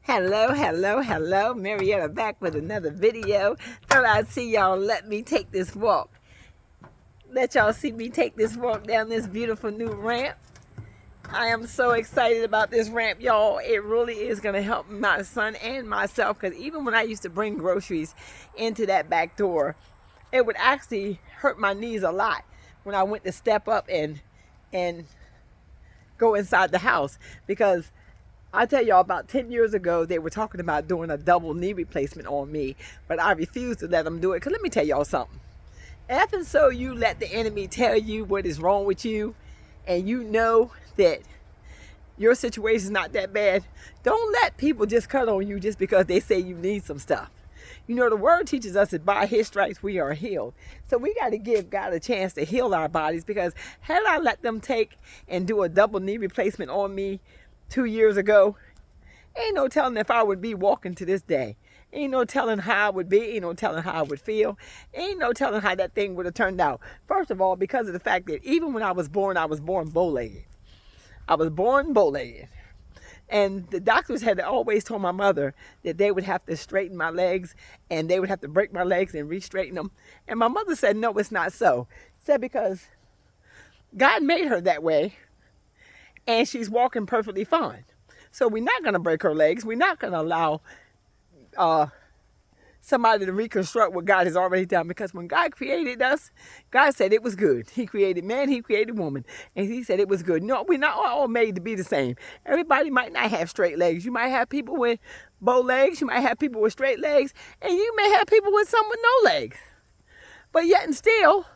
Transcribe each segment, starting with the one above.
Hello, hello, hello. Marietta back with another video. Thought I'd see y'all let me take this walk. Let y'all see me take this walk down this beautiful new ramp. I am so excited about this ramp, y'all. It really is going to help my son and myself, because even when I used to bring groceries into that back door, it would actually hurt my knees a lot when I went to step up and go inside the house, because I tell y'all, about 10 years ago, they were talking about doing a double knee replacement on me, but I refused to let them do it. Because let me tell y'all something. If and so you let the enemy tell you what is wrong with you, and you know that your situation is not that bad, don't let people just cut on you just because they say you need some stuff. You know, the word teaches us that by his stripes we are healed. So we got to give God a chance to heal our bodies, because had I let them take and do a double knee replacement on me 2 years ago, ain't no telling if I would be walking to this day. Ain't no telling how I would be. Ain't no telling how I would feel. Ain't no telling how that thing would have turned out. First of all, because of the fact that even when I was born bow-legged. I was born bow-legged. And the doctors had always told my mother that they would have to straighten my legs, and they would have to break my legs and re-straighten them. And my mother said, no, it's not so. Said because God made her that way, and she's walking perfectly fine. So we're not going to break her legs. We're not going to allow somebody to reconstruct what God has already done. Because when God created us, God said it was good. He created man, he created woman, and he said it was good. No, we're not all made to be the same. Everybody might not have straight legs. You might have people with bow legs. You might have people with straight legs. And you may have people with some with no legs. But yet and still,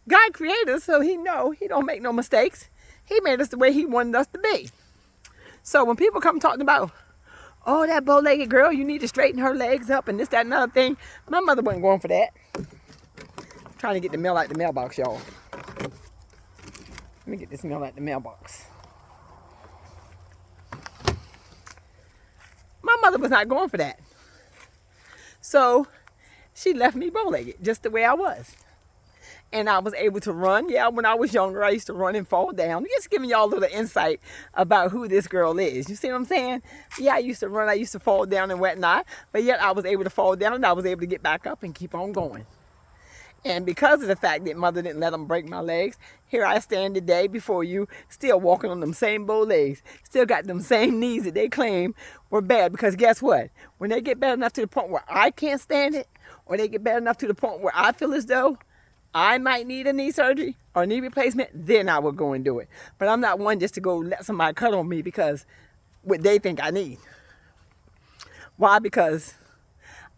God created us, so he don't make no mistakes. He made us the way he wanted us to be. So when people come talking about, oh, that bow-legged girl, you need to straighten her legs up and this, that, and another thing, my mother wasn't going for that. I'm trying to get the mail out the mailbox, y'all. Let me get this mail out the mailbox. My mother was not going for that. So she left me bow-legged, just the way I was. And I was able to run. Yeah, when I was younger, I used to run and fall down. Just giving y'all a little insight about who this girl is. You see what I'm saying? Yeah, I used to run. I used to fall down and whatnot. But yet I was able to fall down, and I was able to get back up and keep on going. And because of the fact that mother didn't let them break my legs, here I stand today before you, still walking on them same bow legs. Still got them same knees that they claim were bad. Because guess what? When they get bad enough to the point where I can't stand it, or they get bad enough to the point where I feel as though I might need a knee surgery or knee replacement, then I will go and do it. But I'm not one just to go let somebody cut on me because what they think I need. Why? Because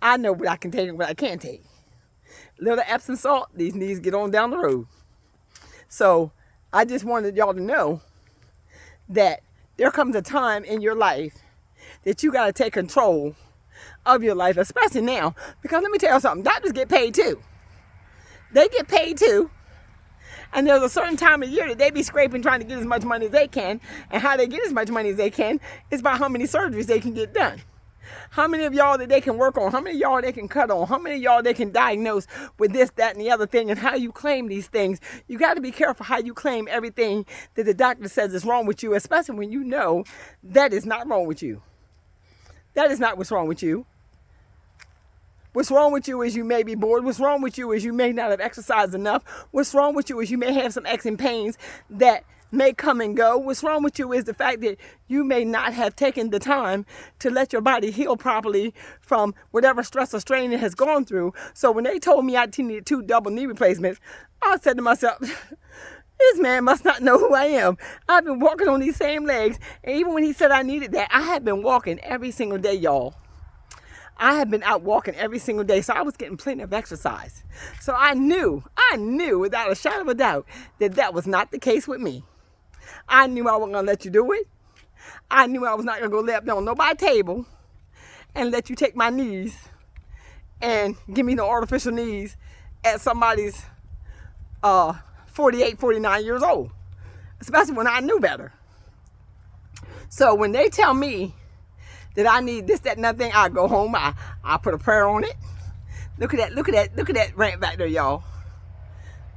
I know what I can take and what I can't take. Little Epsom salt, these knees get on down the road. So I just wanted y'all to know that there comes a time in your life that you got to take control of your life, especially now. Because let me tell you something, doctors get paid too. They get paid too. And there's a certain time of year that they be scraping trying to get as much money as they can. And how they get as much money as they can is by how many surgeries they can get done. How many of y'all that they can work on? How many of y'all they can cut on? How many of y'all they can diagnose with this, that, and the other thing? And how you claim these things. You got to be careful how you claim everything that the doctor says is wrong with you, especially when you know that is not wrong with you. That is not what's wrong with you. What's wrong with you is you may be bored. What's wrong with you is you may not have exercised enough. What's wrong with you is you may have some aches and pains that may come and go. What's wrong with you is the fact that you may not have taken the time to let your body heal properly from whatever stress or strain it has gone through. So when they told me I needed 2 double knee replacements, I said to myself, this man must not know who I am. I've been walking on these same legs. And even when he said I needed that, I had been walking every single day, y'all. I had been out walking every single day, so I was getting plenty of exercise. So I knew without a shadow of a doubt that that was not the case with me. I knew I wasn't going to let you do it. I knew I was not going to go lay up on nobody's table and let you take my knees and give me no artificial knees at somebody's 48, 49 years old, especially when I knew better. So when they tell me that I need this, that, and that thing, I go home, I put a prayer on it. Look at that ramp back there, y'all.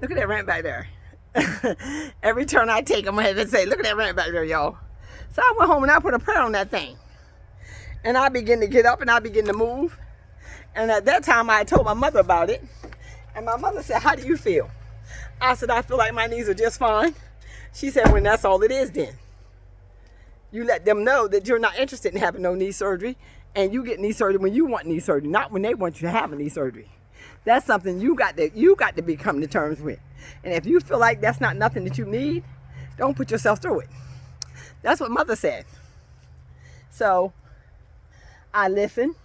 Look at that ramp back there. Every turn I take, I'm gonna have to say, look at that ramp back there, y'all. So I went home and I put a prayer on that thing. And I begin to get up and I begin to move. And at that time, I told my mother about it. And my mother said, how do you feel? I said, I feel like my knees are just fine. She said, well, that's all it is then. You let them know that you're not interested in having no knee surgery, and you get knee surgery when you want knee surgery, not when they want you to have a knee surgery. That's something you got to become to terms with. And if you feel like that's not nothing that you need, don't put yourself through it. That's what mother said. So I listened,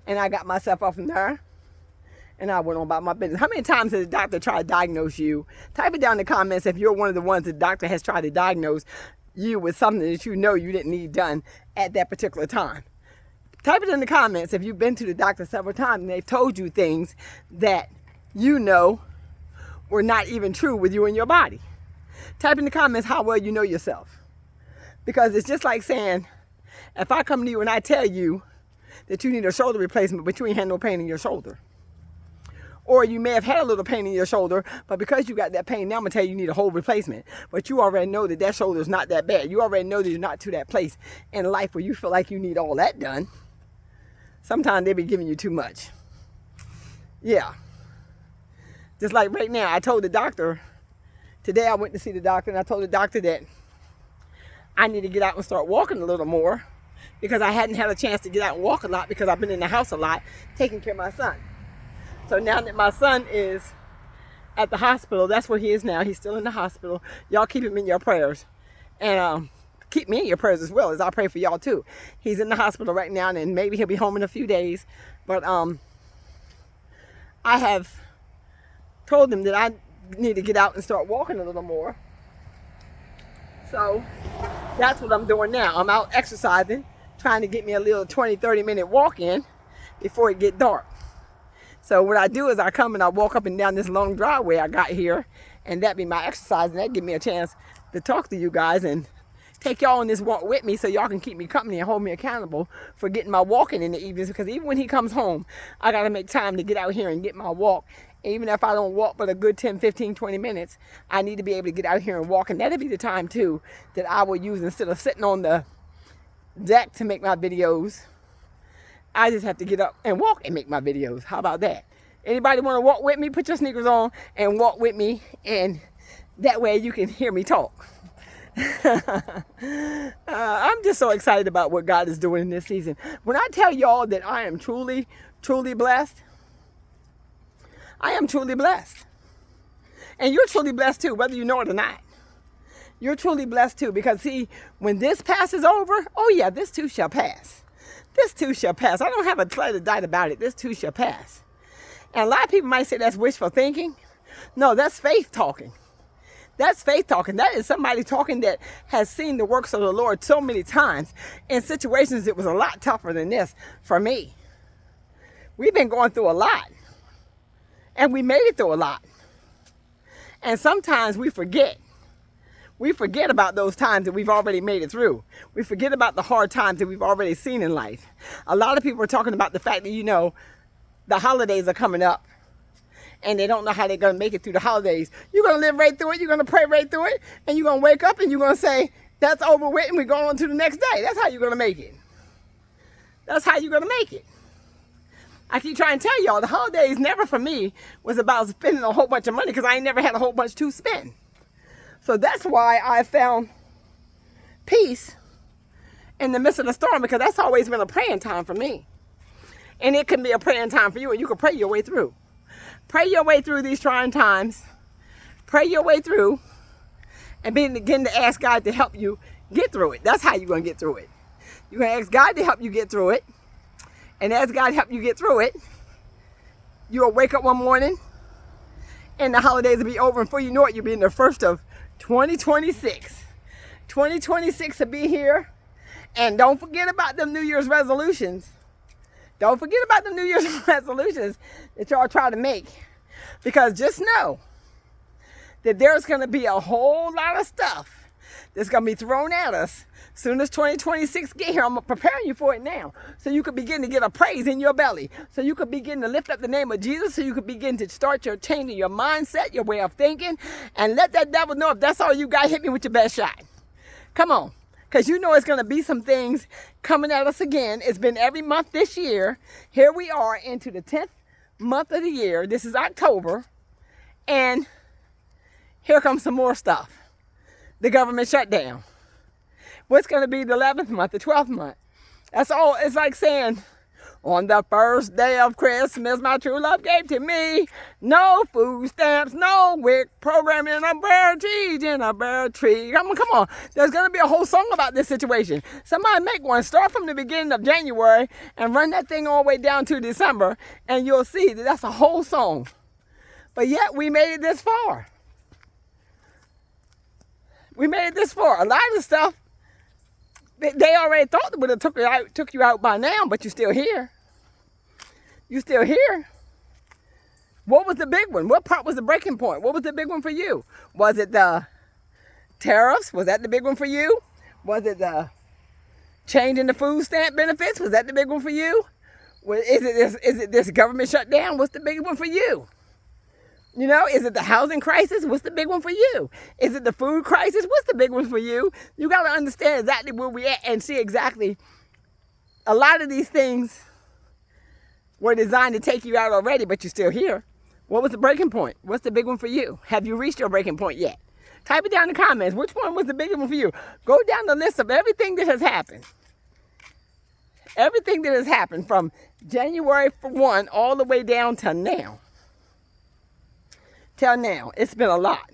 and I got myself off from there, and I went on about my business. How many times has the doctor tried to diagnose you? Type it down in the comments if you're one of the ones the doctor has tried to diagnose you with something that you know you didn't need done at that particular time. Type it in the comments if you've been to the doctor several times and they've told you things that you know were not even true with you and your body. Type in the comments how well you know yourself. Because it's just like saying, if I come to you and I tell you that you need a shoulder replacement, but you ain't had no pain in your shoulder. Or you may have had a little pain in your shoulder, but because you got that pain, now I'm going to tell you need a whole replacement. But you already know that that shoulder is not that bad. You already know that you're not to that place in life where you feel like you need all that done. Sometimes they be giving you too much. Yeah. Just like right now, I told the doctor, today I went to see the doctor, and I told the doctor that I need to get out and start walking a little more because I hadn't had a chance to get out and walk a lot because I've been in the house a lot taking care of my son. So now that my son is at the hospital, that's where he is now. He's still in the hospital. Y'all keep him in your prayers. And keep me in your prayers as well as I pray for y'all too. He's in the hospital right now, and maybe he'll be home in a few days. But I have told him that I need to get out and start walking a little more. So that's what I'm doing now. I'm out exercising, trying to get me a little 20-30 minute walk in before it get dark. So what I do is I come and I walk up and down this long driveway I got here, and that be my exercise, and that give me a chance to talk to you guys and take y'all on this walk with me so y'all can keep me company and hold me accountable for getting my walking in the evenings, because even when he comes home, I got to make time to get out here and get my walk. Even if I don't walk but a good 10, 15, 20 minutes, I need to be able to get out here and walk, and that'll be the time too that I will use instead of sitting on the deck to make my videos. I just have to get up and walk and make my videos. How about that? Anybody want to walk with me? Put your sneakers on and walk with me, and that way you can hear me talk. I'm just so excited about what God is doing in this season. When I tell y'all that I am truly, truly blessed, I am truly blessed. And you're truly blessed too, whether you know it or not. You're truly blessed too, because see, when this passes over, oh yeah, this too shall pass. This too shall pass. I don't have a slight of doubt about it. This too shall pass. And a lot of people might say that's wishful thinking. No, that's faith talking. That's faith talking. That is somebody talking that has seen the works of the Lord so many times in situations that was a lot tougher than this for me. We've been going through a lot. And we made it through a lot. And sometimes we forget. We forget about those times that we've already made it through. We forget about the hard times that we've already seen in life. A lot of people are talking about the fact that, you know, the holidays are coming up and they don't know how they're going to make it through the holidays. You're going to live right through it. You're going to pray right through it. And you're going to wake up and you're going to say, that's over with, and we're going on to the next day. That's how you're going to make it. That's how you're going to make it. I keep trying to tell y'all, the holidays never for me was about spending a whole bunch of money, because I ain't never had a whole bunch to spend. So that's why I found peace in the midst of the storm, because that's always been a praying time for me. And it can be a praying time for you, and you can pray your way through. Pray your way through these trying times. Pray your way through and begin to ask God to help you get through it. That's how you're going to get through it. You're going to ask God to help you get through it. And as God help you get through it, you'll wake up one morning and the holidays will be over, and before you know it, you'll be in the first of 2026. 2026 will be here. And don't forget about them New Year's resolutions. Don't forget about the New Year's resolutions that y'all try to make. Because just know that there's going to be a whole lot of stuff that's going to be thrown at us soon as 2026 get here. I'm preparing you for it now, so you can begin to get a praise in your belly, so you can begin to lift up the name of Jesus, so you can begin to start your changing your mindset, your way of thinking, and let that devil know if that's all you got, hit me with your best shot. Come on. Because you know it's going to be some things coming at us again. It's been every month this year. Here we are into the 10th month of the year. This is October. And here comes some more stuff. The government shutdown. What's going to be the 11th month, the 12th month? That's all. It's like saying, on the first day of Christmas, my true love gave to me no food stamps, no WIC program in a bare cheese in a bare tree. Come on. There's going to be a whole song about this situation. Somebody make one. Start from the beginning of January and run that thing all the way down to December, and you'll see that that's a whole song. But yet we made it this far. We made it this far. A lot of stuff, they already thought they would have took you out by now, but you're still here. You're still here. What was the big one? What part was the breaking point? What was the big one for you? Was it the tariffs? Was that the big one for you? Was it the changing the food stamp benefits? Was that the big one for you? Is it this government shutdown? What's the big one for you? You know, is it the housing crisis? What's the big one for you? Is it the food crisis? What's the big one for you? You got to understand exactly where we're at and see exactly. A lot of these things were designed to take you out already, but you're still here. What was the breaking point? What's the big one for you? Have you reached your breaking point yet? Type it down in the comments. Which one was the big one for you? Go down the list of everything that has happened. Everything that has happened from January 1 all the way down to now. Till now, it's been a lot.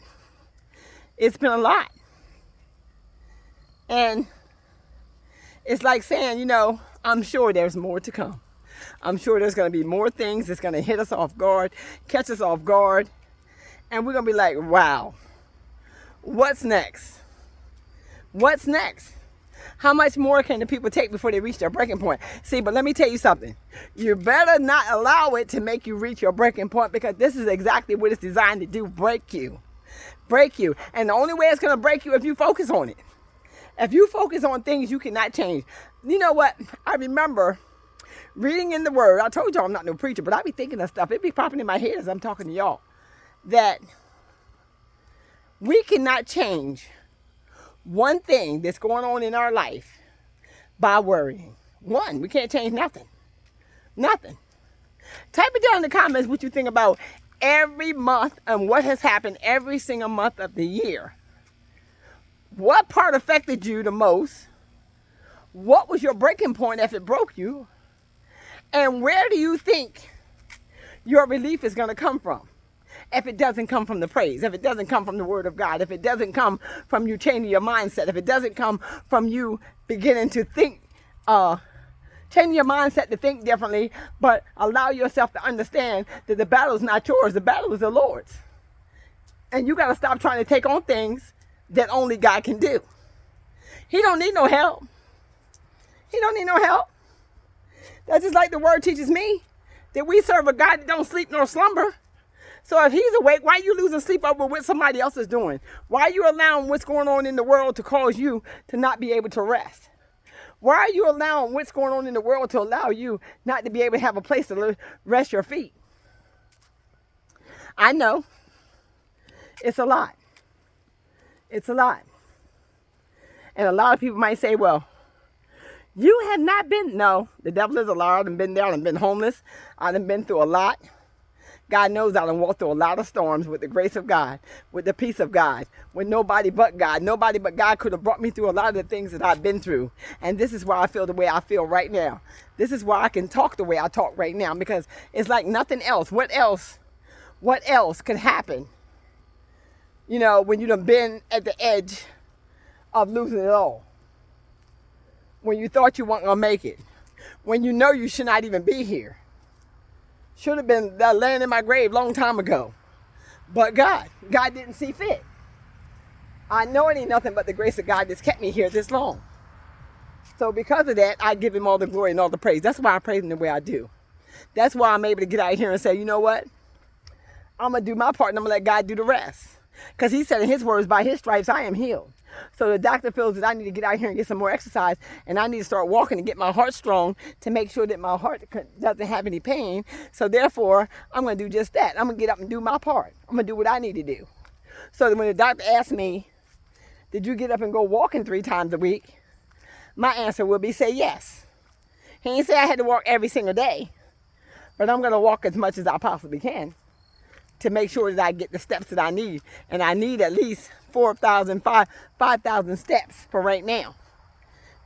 It's been a lot. And it's like saying, you know, I'm sure there's more to come. I'm sure there's going to be more things that's going to hit us off guard, catch us off guard. And we're going to be like, wow, what's next? What's next? How much more can the people take before they reach their breaking point? See, but let me tell you something. You better not allow it to make you reach your breaking point, because this is exactly what it's designed to do, break you. Break you. And the only way it's going to break you if you focus on it. If you focus on things you cannot change. You know what? I remember reading in the Word. I told y'all I'm not no preacher, but I be thinking of stuff. It be popping in my head as I'm talking to y'all. That we cannot change one thing that's going on in our life by worrying. One, we can't change nothing. Nothing. Type it down in the comments what you think about every month and what has happened every single month of the year. What part affected you the most? What was your breaking point if it broke you? And where do you think your relief is going to come from? If it doesn't come from the praise, if it doesn't come from the Word of God, if it doesn't come from you changing your mindset, if it doesn't come from you beginning to think, changing your mindset to think differently, but allow yourself to understand that the battle is not yours, the battle is the Lord's. And you got to stop trying to take on things that only God can do. He don't need no help. He don't need no help. That's just like the Word teaches me, that we serve a God that don't sleep nor slumber. So if he's awake, why are you losing sleep over what somebody else is doing? Why are you allowing what's going on in the world to cause you to not be able to rest? Why are you allowing what's going on in the world to allow you not to be able to have a place to rest your feet? I know. It's a lot. It's a lot. And a lot of people might say, well, you have not been. No, the devil is a liar. I've been there. I've been homeless. I've been through a lot. God knows I done walked through a lot of storms with the grace of God, with the peace of God, with nobody but God. Nobody but God could have brought me through a lot of the things that I've been through. And this is why I feel the way I feel right now. This is why I can talk the way I talk right now, because it's like nothing else. What else could happen? You know, when you done been at the edge of losing it all. When you thought you weren't going to make it. When you know you should not even be here. Should have been laying in my grave long time ago. But God didn't see fit. I know it ain't nothing but the grace of God that's kept me here this long. So because of that, I give him all the glory and all the praise. That's why I praise him the way I do. That's why I'm able to get out here and say, you know what? I'm going to do my part and I'm going to let God do the rest. Because he said in his words, by his stripes, I am healed. So the doctor feels that I need to get out here and get some more exercise, and I need to start walking and get my heart strong to make sure that my heart doesn't have any pain. So therefore, I'm going to do just that. I'm going to get up and do my part. I'm going to do what I need to do. So that when the doctor asked me, did you get up and go walking 3 times a week? my answer will be say yes. He ain't say I had to walk every single day, but I'm going to walk as much as I possibly can to make sure that I get the steps that I need. And I need at least 5,000 steps for right now,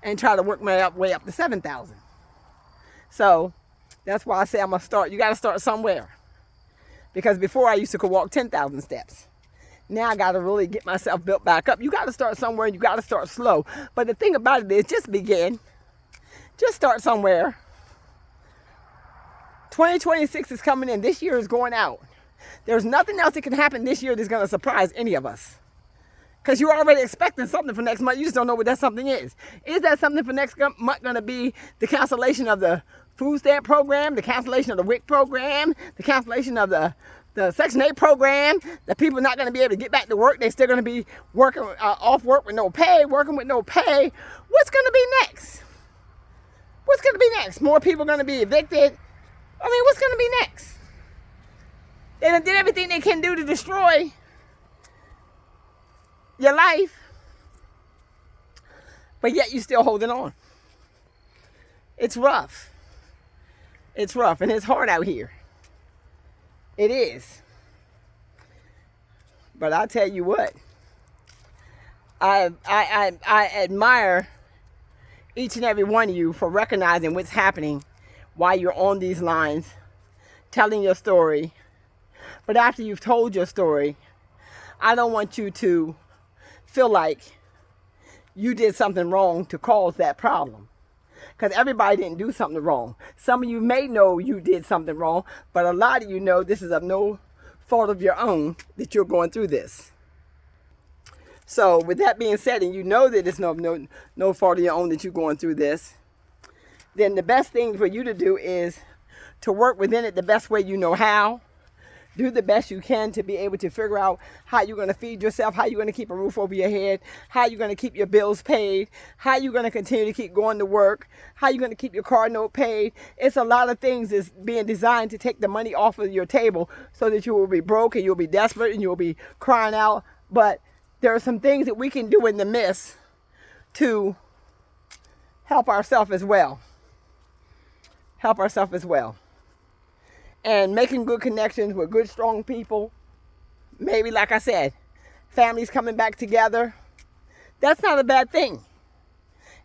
and try to work my way up to 7,000. So that's why I say I'm going to start. You got to start somewhere. Because before I used to could walk 10,000 steps. Now I got to really get myself built back up. You got to start somewhere, and you got to start slow. But the thing about it is, just begin. Just start somewhere. 2026 is coming in. This year is going out. There's nothing else that can happen this year that's going to surprise any of us. Because you're already expecting something for next month. You just don't know what that something is. Is that something for next month going to be the cancellation of the food stamp program, the cancellation of the WIC program, the cancellation of the Section 8 program, that people are not going to be able to get back to work? They're still going to be working off work with no pay, working with no pay. What's going to be next? What's going to be next? More people are going to be evicted. I mean, what's going to be next? They done did everything they can do to destroy your life, but yet you're still holding on. It's rough. It's rough, and it's hard out here. It is. But I tell you what, I admire each and every one of you for recognizing what's happening while you're on these lines, telling your story. But after you've told your story, I don't want you to feel like you did something wrong to cause that problem. Because everybody didn't do something wrong. Some of you may know you did something wrong, but a lot of you know this is of no fault of your own that you're going through this. So with that being said, and you know that it's no fault of your own that you're going through this, then the best thing for you to do is to work within it the best way you know how. Do the best you can to be able to figure out how you're going to feed yourself, how you're going to keep a roof over your head, how you're going to keep your bills paid, how you're going to continue to keep going to work, how you're going to keep your car note paid. It's a lot of things that's being designed to take the money off of your table so that you will be broke and you'll be desperate and you'll be crying out. But there are some things that we can do in the midst to help ourselves as well. Help ourselves as well. And making good connections with good, strong people. Maybe, like I said, families coming back together. That's not a bad thing.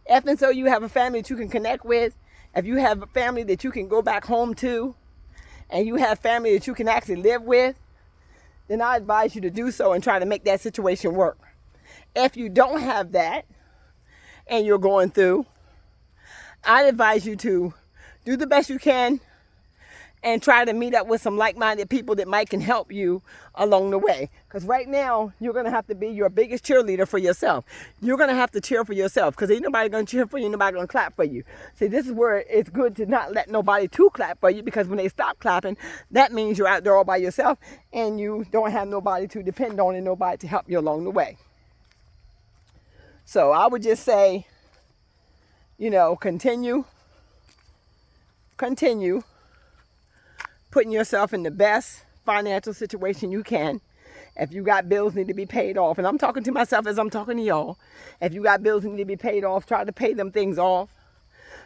If and so you have a family that you can connect with, if you have a family that you can go back home to, and you have family that you can actually live with, then I advise you to do so and try to make that situation work. If you don't have that, and you're going through, I advise you to do the best you can and try to meet up with some like-minded people that might can help you along the way. Because right now, you're going to have to be your biggest cheerleader for yourself. You're going to have to cheer for yourself because ain't nobody going to cheer for you, nobody going to clap for you. See, this is where it's good to not let nobody to clap for you, because when they stop clapping, that means you're out there all by yourself and you don't have nobody to depend on and nobody to help you along the way. So I would just say, continue putting yourself in the best financial situation you can. If you got bills need to be paid off, and I'm talking to myself as I'm talking to y'all. If you got bills need to be paid off, try to pay them things off.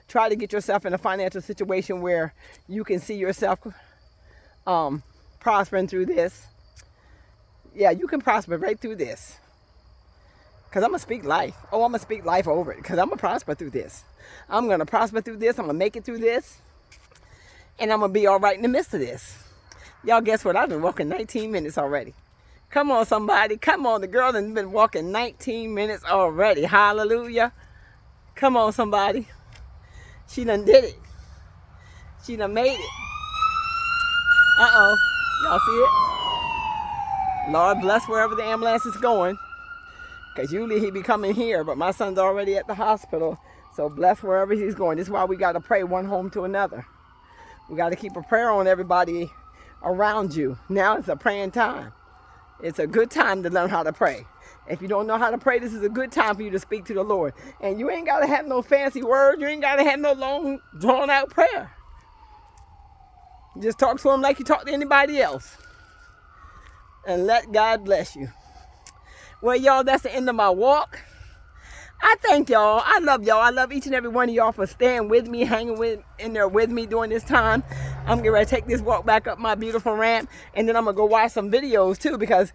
Try to get yourself in a financial situation where you can see yourself prospering through this. Yeah, you can prosper right through this. Because I'm going to speak life. Oh, I'm going to speak life over it. Because I'm going to prosper through this. I'm going to prosper through this. I'm going to make it through this. And I'm going to be all right in the midst of this. Y'all, guess what? I've been walking 19 minutes already. Come on, somebody. Come on. The girl has been walking 19 minutes already. Hallelujah. Come on, somebody. She done did it. She done made it. Uh-oh. Y'all see it? Lord bless wherever the ambulance is going. Because usually he be coming here, but my son's already at the hospital. So bless wherever he's going. This is why we got to pray one home to another. We got to keep a prayer on everybody around you. Now it's a praying time. It's a good time to learn how to pray. If you don't know how to pray, this is a good time for you to speak to the Lord. And you ain't got to have no fancy words. You ain't got to have no long, drawn-out prayer. Just talk to him like you talk to anybody else. And let God bless you. Well, y'all, that's the end of my walk. I thank y'all. I love y'all. I love each and every one of y'all for staying with me, hanging in there with me during this time. I'm getting ready to take this walk back up my beautiful ramp, and then I'm going to go watch some videos too, because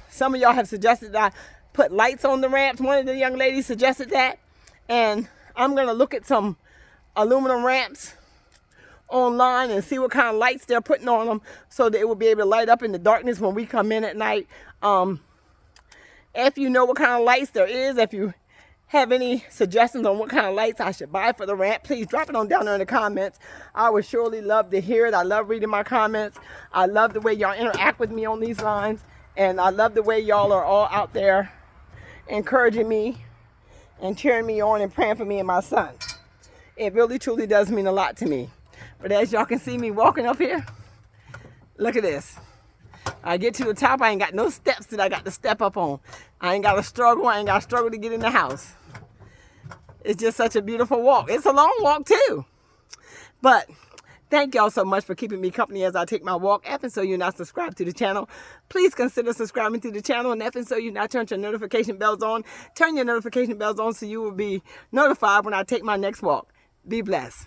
some of y'all have suggested that I put lights on the ramps. One of the young ladies suggested that, and I'm going to look at some aluminum ramps online and see what kind of lights they're putting on them so that it will be able to light up in the darkness when we come in at night. If you know what kind of lights there is, if you have any suggestions on what kind of lights I should buy for the ramp, please drop it on down there in the comments. I would surely love to hear it. I love reading my comments. I love the way y'all interact with me on these lines, and I love the way y'all are all out there encouraging me and cheering me on and praying for me and my son. It really truly does mean a lot to me. But as y'all can see me walking up here, look at this. I get to the top, I ain't got no steps that I got to step up on. I ain't got to struggle. I ain't got to struggle to get in the house. It's just such a beautiful walk. It's a long walk too. But thank y'all so much for keeping me company as I take my walk. If and so you're not subscribed to the channel, please consider subscribing to the channel. And if and so you're not turned your notification bells on, turn your notification bells on so you will be notified when I take my next walk. Be blessed.